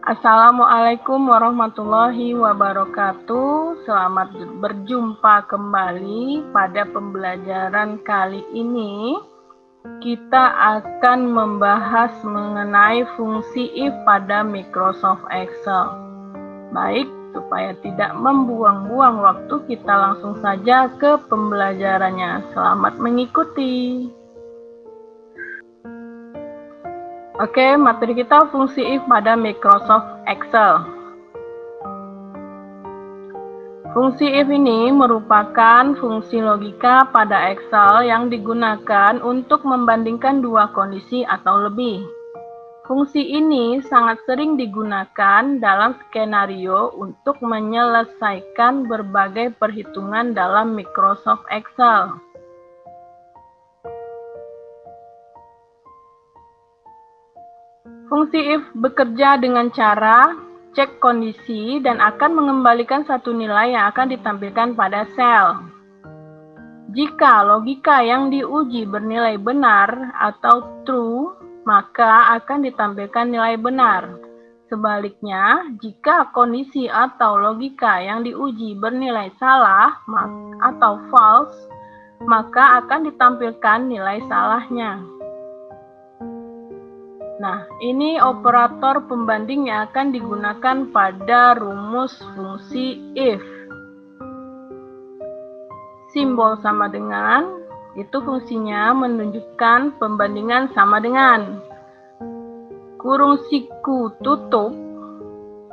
Assalamualaikum warahmatullahi wabarakatuh. Selamat berjumpa kembali pada pembelajaran kali ini. Kita akan membahas mengenai fungsi if pada Microsoft Excel. Baik, supaya tidak membuang-buang waktu, kita langsung saja ke pembelajarannya. Selamat mengikuti. Oke, materi kita fungsi if pada Microsoft Excel. Fungsi if ini merupakan fungsi logika pada Excel yang digunakan untuk membandingkan dua kondisi atau lebih. Fungsi ini sangat sering digunakan dalam skenario untuk menyelesaikan berbagai perhitungan dalam Microsoft Excel. Fungsi if bekerja dengan cara cek kondisi dan akan mengembalikan satu nilai yang akan ditampilkan pada sel. Jika logika yang diuji bernilai benar atau true, maka akan ditampilkan nilai benar. Sebaliknya, jika kondisi atau logika yang diuji bernilai salah atau false, maka akan ditampilkan nilai salahnya. Nah, ini operator pembanding yang akan digunakan pada rumus fungsi if. Simbol sama dengan, itu fungsinya menunjukkan pembandingan sama dengan. Kurung siku tutup,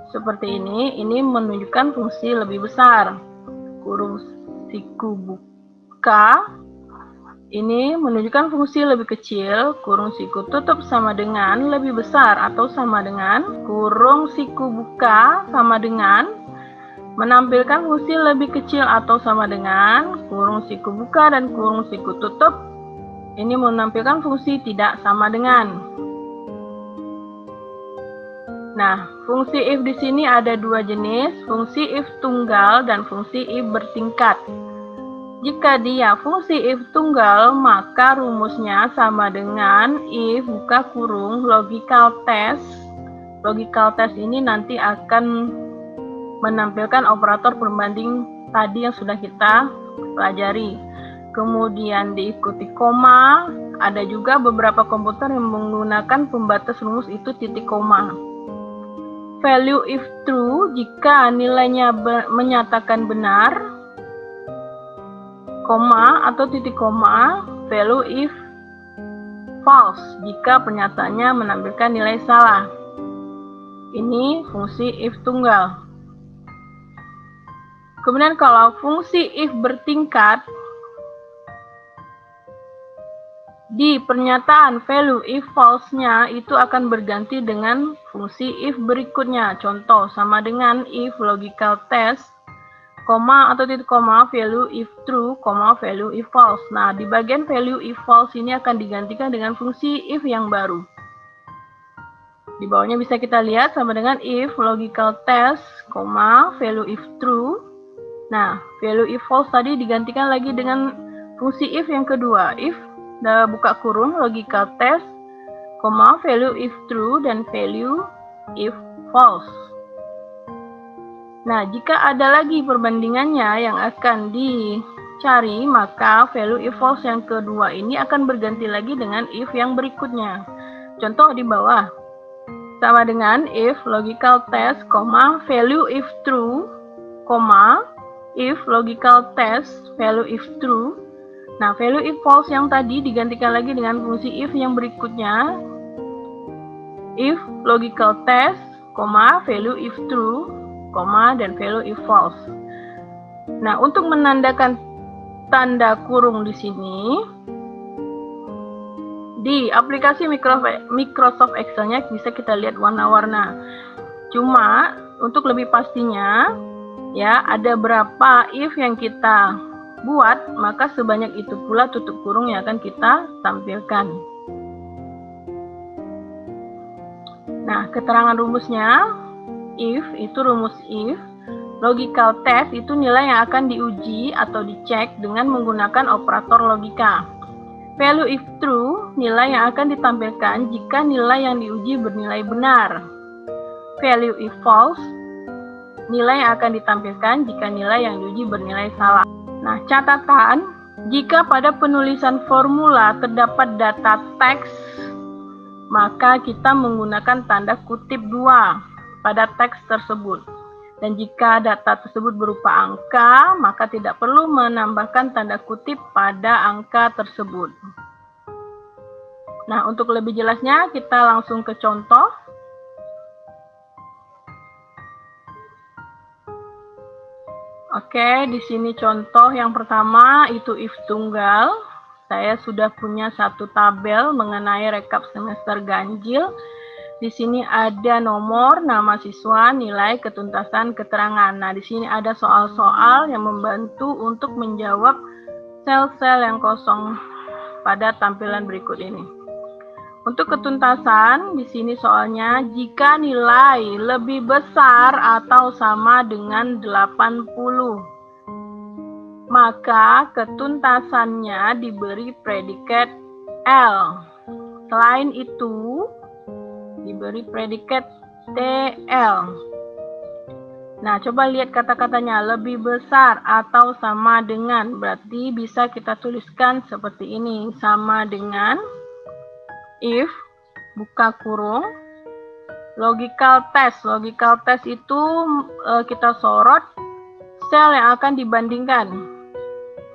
seperti ini menunjukkan fungsi lebih besar. Kurung siku buka, ini menunjukkan fungsi lebih kecil. Kurung siku tutup sama dengan lebih besar atau sama dengan. Kurung siku buka sama dengan menampilkan fungsi lebih kecil atau sama dengan. Kurung siku buka dan kurung siku tutup ini menampilkan fungsi tidak sama dengan. Nah, fungsi if di sini ada dua jenis, fungsi if tunggal dan fungsi if bertingkat. Jika dia fungsi if tunggal, maka rumusnya sama dengan if buka kurung logical test. Logical test ini nanti akan menampilkan operator pembanding tadi yang sudah kita pelajari. Kemudian diikuti koma. Ada juga beberapa komputer yang menggunakan pembatas rumus itu titik koma. Value if true, jika nilainya menyatakan benar, koma atau titik koma. Value if false, jika pernyataannya menampilkan nilai salah. Ini fungsi if tunggal. Kemudian kalau fungsi if bertingkat, di pernyataan value if false-nya itu akan berganti dengan fungsi if berikutnya. Contoh sama dengan if logical test, koma atau titik koma, value if true, koma, value if false. Nah, di bagian value if false ini akan digantikan dengan fungsi if yang baru. Di bawahnya bisa kita lihat sama dengan if logical test, koma, value if true. Nah, value if false tadi digantikan lagi dengan fungsi if yang kedua. If buka kurung logical test, koma, value if true dan value if false. Nah, jika ada lagi perbandingannya yang akan dicari, maka value if false yang kedua ini akan berganti lagi dengan if yang berikutnya. Contoh di bawah, sama dengan if logical test, value if true, if logical test, value if true. Nah, value if false yang tadi digantikan lagi dengan fungsi if yang berikutnya, if logical test, value if true, dan value if false. Nah, untuk menandakan tanda kurung di sini, di aplikasi Microsoft Excel-nya bisa kita lihat warna-warna. Cuma untuk lebih pastinya, ya, ada berapa if yang kita buat, maka sebanyak itu pula tutup kurung yang akan kita tampilkan. Nah, keterangan rumusnya, if itu rumus if, logical test itu nilai yang akan diuji atau dicek dengan menggunakan operator logika. Value if true, nilai yang akan ditampilkan jika nilai yang diuji bernilai benar. value if false, nilai yang akan ditampilkan jika nilai yang diuji bernilai salah. Nah, catatan, jika pada penulisan formula terdapat data teks, maka kita menggunakan tanda kutip 2 pada teks tersebut. Dan jika data tersebut berupa angka, maka tidak perlu menambahkan tanda kutip pada angka tersebut. Nah, untuk lebih jelasnya, kita langsung ke contoh. Oke, di sini contoh yang pertama itu if tunggal. Saya sudah punya satu tabel mengenai rekap semester ganjil. Di sini ada nomor, nama siswa, nilai, ketuntasan, keterangan. Nah, di sini ada soal-soal yang membantu untuk menjawab sel-sel yang kosong pada tampilan berikut ini. Untuk ketuntasan, di sini soalnya jika nilai lebih besar atau sama dengan 80, maka ketuntasannya diberi predikat L. Selain itu, diberi predikat TL. Nah, coba lihat kata-katanya, lebih besar atau sama dengan, berarti bisa kita tuliskan seperti ini, sama dengan if, buka kurung, logical test. Logical test itu kita sorot sel yang akan dibandingkan.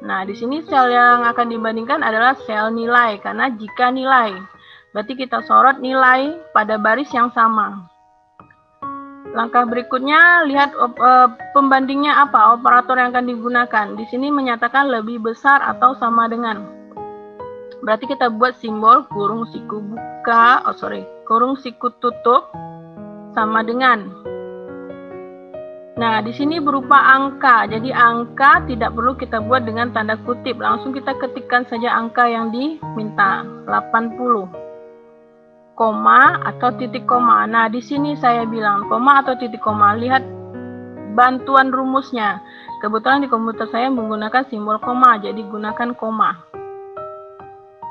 Nah, di sini sel yang akan dibandingkan adalah sel nilai, karena jika nilai, berarti kita sorot nilai pada baris yang sama. Langkah berikutnya, lihat pembandingnya apa, operator yang akan digunakan. Di sini menyatakan lebih besar atau sama dengan. Berarti kita buat simbol kurung siku buka, kurung siku tutup sama dengan. Nah, di sini berupa angka. Jadi angka tidak perlu kita buat dengan tanda kutip, langsung kita ketikkan saja angka yang diminta, 80. Koma atau titik koma. Nah, di sini saya bilang koma atau titik koma. Lihat bantuan rumusnya. Kebetulan di komputer saya menggunakan simbol koma, jadi gunakan koma.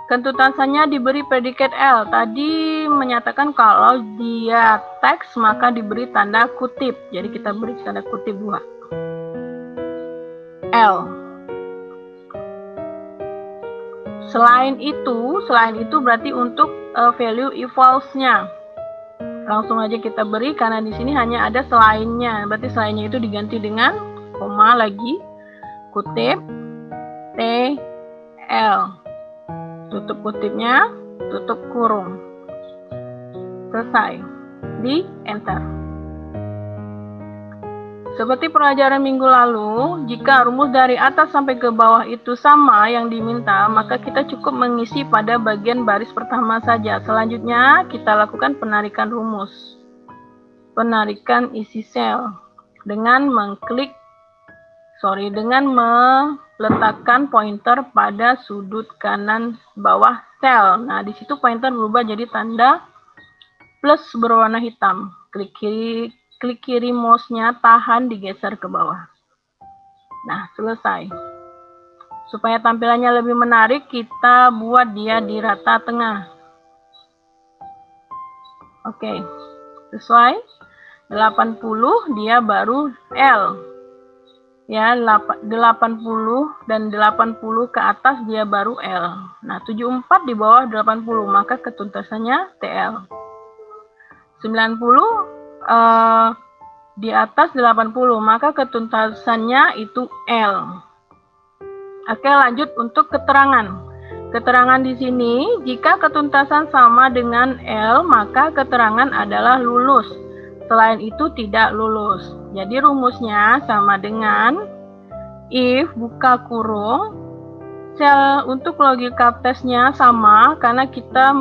Ketuntasannya diberi predikat L. Tadi menyatakan kalau dia teks maka diberi tanda kutip. Jadi kita beri tanda kutip 2. L. Selain itu berarti untuk value if false-nya. Langsung aja kita beri karena di sini hanya ada selainnya. Berarti selainnya itu diganti dengan koma lagi, kutip, T, L. Tutup kutipnya, tutup kurung. Selesai. Di enter. Seperti pelajaran minggu lalu, jika rumus dari atas sampai ke bawah itu sama yang diminta, maka kita cukup mengisi pada bagian baris pertama saja. Selanjutnya, kita lakukan penarikan rumus. Penarikan isi sel dengan meletakkan pointer pada sudut kanan bawah sel. Nah, di situ pointer berubah jadi tanda plus berwarna hitam. Klik kiri mouse-nya, tahan, digeser ke bawah. Nah, selesai. Supaya tampilannya lebih menarik, kita buat dia di rata tengah. Oke, sesuai. 80 dia baru L. Ya, 80 dan 80 ke atas dia baru L. Nah, 74 di bawah 80, maka ketuntasannya TL. 90 di atas 80, maka ketuntasannya itu L. Oke, lanjut untuk keterangan. Keterangan di sini, jika ketuntasan sama dengan L, maka keterangan adalah lulus. Selain itu tidak lulus. Jadi rumusnya sama dengan if, buka kurung, sel untuk logical test-nya sama karena kita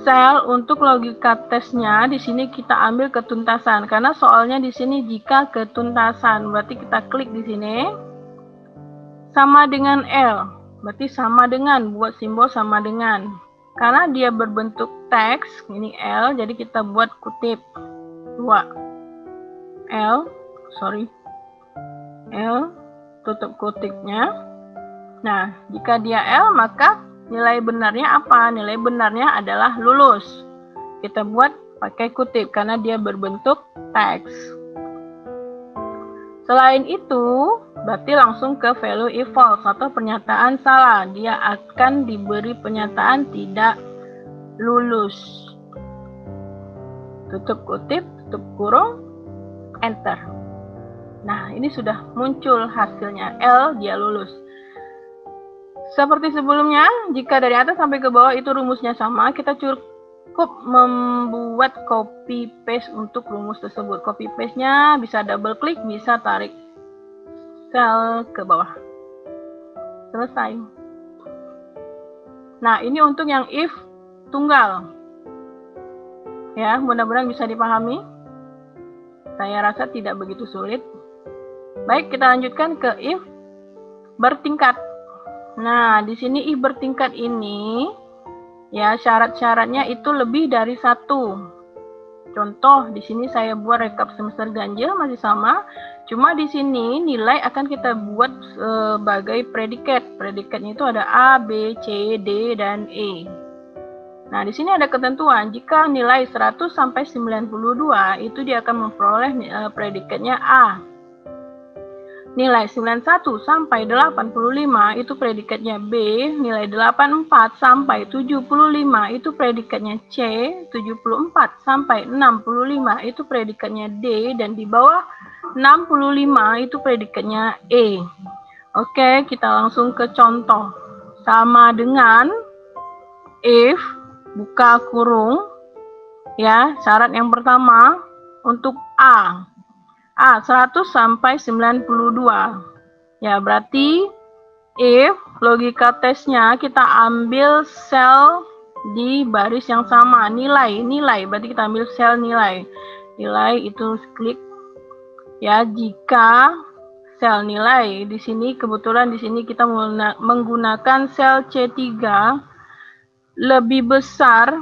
sel untuk logika tesnya di sini kita ambil ketuntasan karena soalnya di sini jika ketuntasan, berarti kita klik di sini sama dengan L, berarti sama dengan, buat simbol sama dengan. Karena dia berbentuk teks, ini L, jadi kita buat kutip 2. L, tutup kutipnya. Nah, jika dia L, maka nilai benarnya apa? Nilai benarnya adalah lulus. kita buat pakai kutip karena dia berbentuk teks. Selain itu, berarti langsung ke value if false atau pernyataan salah. Dia akan diberi pernyataan tidak lulus. Tutup kutip, tutup kurung, enter. Nah, ini sudah muncul hasilnya. L, dia lulus. Seperti sebelumnya, jika dari atas sampai ke bawah itu rumusnya sama, kita cukup membuat copy paste untuk rumus tersebut. Copy paste-nya bisa double klik, bisa tarik sel ke bawah. Selesai. Nah, ini untuk yang if tunggal. Ya, mudah-mudahan bisa dipahami. Saya rasa tidak begitu sulit. Baik, kita lanjutkan ke if bertingkat. Nah, di sini if bertingkat ini ya syarat-syaratnya itu lebih dari satu. Contoh, di sini saya buat rekap semester ganjil masih sama, cuma di sini nilai akan kita buat sebagai predikat. Predikatnya itu ada A, B, C, D, dan E. Nah, di sini ada ketentuan, jika nilai 100 sampai 92 itu dia akan memperoleh predikatnya A. Nilai 91 sampai 85 itu predikatnya B, nilai 84 sampai 75 itu predikatnya C, 74 sampai 65 itu predikatnya D, dan di bawah 65 itu predikatnya E. Oke, kita langsung ke contoh. Sama dengan if buka kurung ya, syarat yang pertama untuk A 100 sampai 92. Ya, berarti if logika tesnya kita ambil sel di baris yang sama, nilai, berarti kita ambil sel nilai itu klik ya. Jika sel nilai di sini, kebetulan di sini kita menggunakan sel C3 lebih besar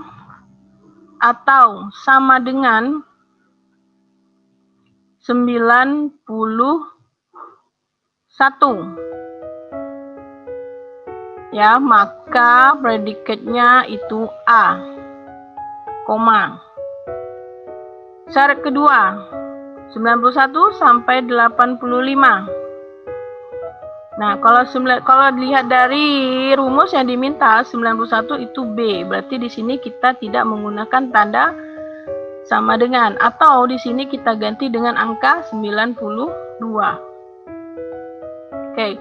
atau sama dengan 91, ya, maka predikatnya itu A, koma. Syarat kedua, 91 sampai 85. Nah, kalau dilihat dari rumus yang diminta 91 itu B, berarti di sini kita tidak menggunakan tanda sama dengan, atau di sini kita ganti dengan angka 92. Oke.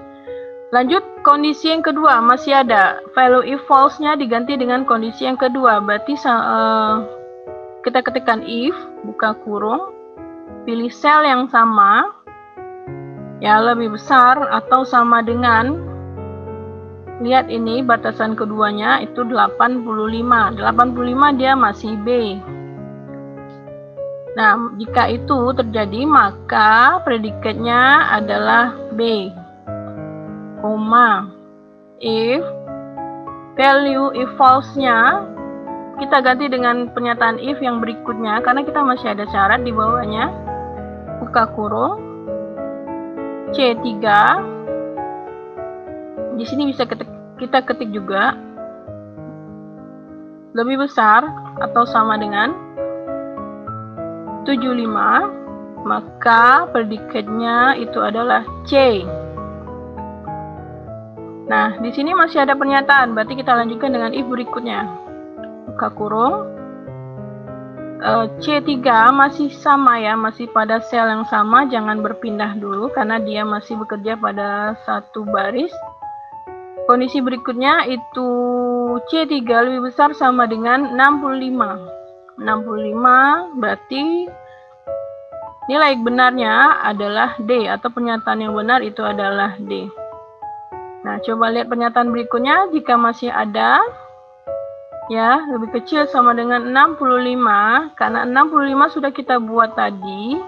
Lanjut, kondisi yang kedua masih ada. Value if false-nya diganti dengan kondisi yang kedua. Berarti kita ketikkan if, buka kurung, pilih sel yang sama, ya, lebih besar atau sama dengan, lihat ini batasan keduanya itu 85. 85 dia masih B. Nah, jika itu terjadi maka predikatnya adalah B, koma. If value if false-nya kita ganti dengan pernyataan if yang berikutnya karena kita masih ada syarat di bawahnya. Buka kurung C3. Di sini bisa kita ketik juga lebih besar atau sama dengan 75, maka predikatnya itu adalah C. Nah, di sini masih ada pernyataan, berarti kita lanjutkan dengan if berikutnya. Buka kurung. C3 masih sama ya, masih pada sel yang sama, jangan berpindah dulu karena dia masih bekerja pada satu baris. Kondisi berikutnya itu C3 lebih besar sama dengan 65. 65 berarti nilai benarnya adalah D atau pernyataan yang benar itu adalah D. Nah, coba lihat pernyataan berikutnya. Jika masih ada ya lebih kecil sama dengan 65, karena 65 sudah kita buat tadi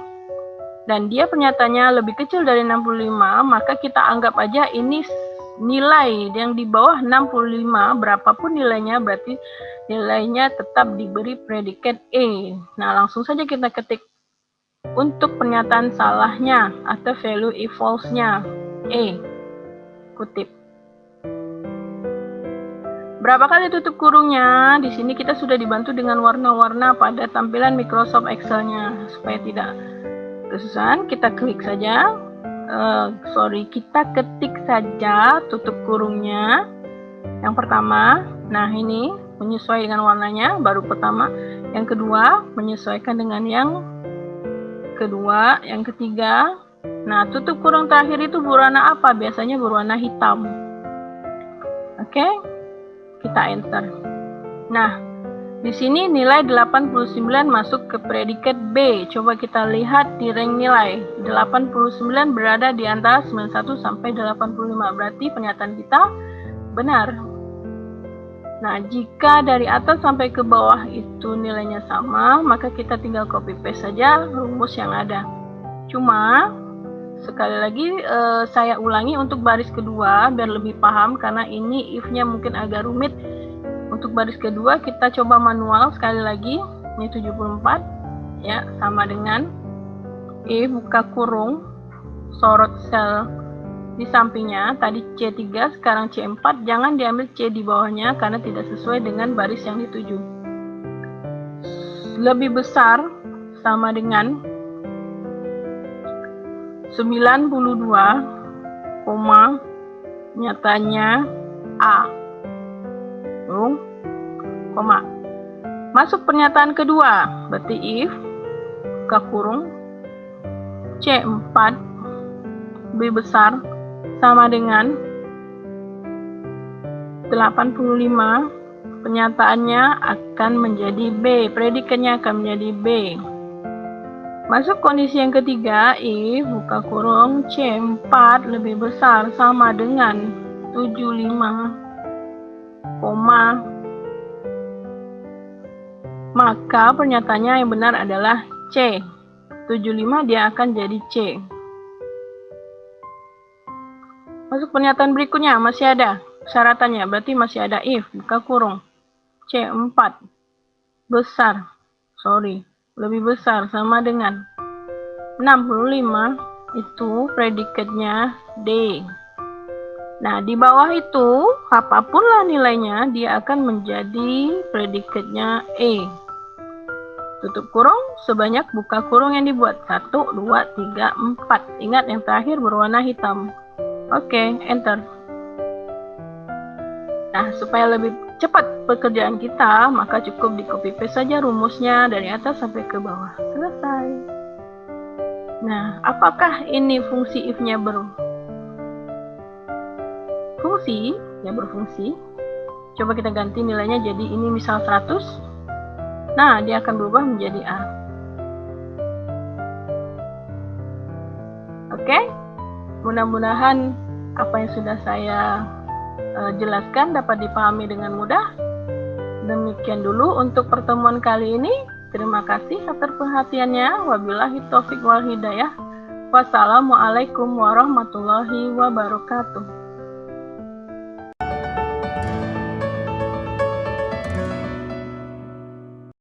dan dia pernyataannya lebih kecil dari 65, maka kita anggap aja ini nilai yang di bawah 65, berapapun nilainya berarti nilainya tetap diberi predikat E. Nah, langsung saja kita ketik untuk pernyataan salahnya atau value if false-nya E, kutip. Berapa kali tutup kurungnya? Di sini kita sudah dibantu dengan warna-warna pada tampilan Microsoft Excel-nya. Supaya tidak kesusahan, kita klik saja. Kita ketik saja tutup kurungnya. Yang pertama, nah ini menyesuaikan dengan warnanya, baru pertama. Yang kedua, menyesuaikan dengan yang kedua. Yang ketiga, nah tutup kurung terakhir itu berwarna apa? Biasanya berwarna hitam. Oke, kita enter. Nah, di sini nilai 89 masuk ke predikat B. Coba kita lihat di rank nilai. 89 berada di antara 91 sampai 85. Berarti pernyataan kita benar. Nah, jika dari atas sampai ke bawah itu nilainya sama, maka kita tinggal copy paste saja rumus yang ada. Cuma, sekali lagi saya ulangi untuk baris kedua biar lebih paham, karena ini if-nya mungkin agak rumit. Untuk baris kedua kita coba manual sekali lagi. Ini 74 ya, sama dengan if buka kurung sorot sel di sampingnya, tadi C3 sekarang C4, jangan diambil C di bawahnya karena tidak sesuai dengan baris yang dituju. Lebih besar sama dengan 92, nyatanya A. Koma. Masuk pernyataan kedua, berarti if buka kurung C4 lebih besar sama dengan 85, pernyataannya akan menjadi B, predikatnya akan menjadi B. Masuk kondisi yang ketiga, if buka kurung C4 lebih besar sama dengan 75, maka pernyataannya yang benar adalah C. 75 dia akan jadi C. Masuk pernyataan berikutnya, masih ada syaratannya, berarti masih ada if buka kurung C4 lebih besar sama dengan 65, itu predikatnya D. Nah, di bawah itu apapunlah nilainya, dia akan menjadi predikatnya E. Tutup kurung sebanyak buka kurung yang dibuat 1, 2, 3, 4. Ingat yang terakhir berwarna hitam. Oke, enter. Nah, supaya lebih cepat pekerjaan kita, maka cukup di copy paste saja rumusnya dari atas sampai ke bawah. Selesai. Nah, apakah ini fungsi if-nya berfungsi? Ya, berfungsi. Coba kita ganti nilainya jadi ini misal 100. Nah, dia akan berubah menjadi A. Oke? Mudah-mudahan apa yang sudah saya jelaskan dapat dipahami dengan mudah. Demikian dulu untuk pertemuan kali ini. Terima kasih atas perhatiannya. Wabillahi taufiq wal hidayah. Wassalamualaikum warahmatullahi wabarakatuh.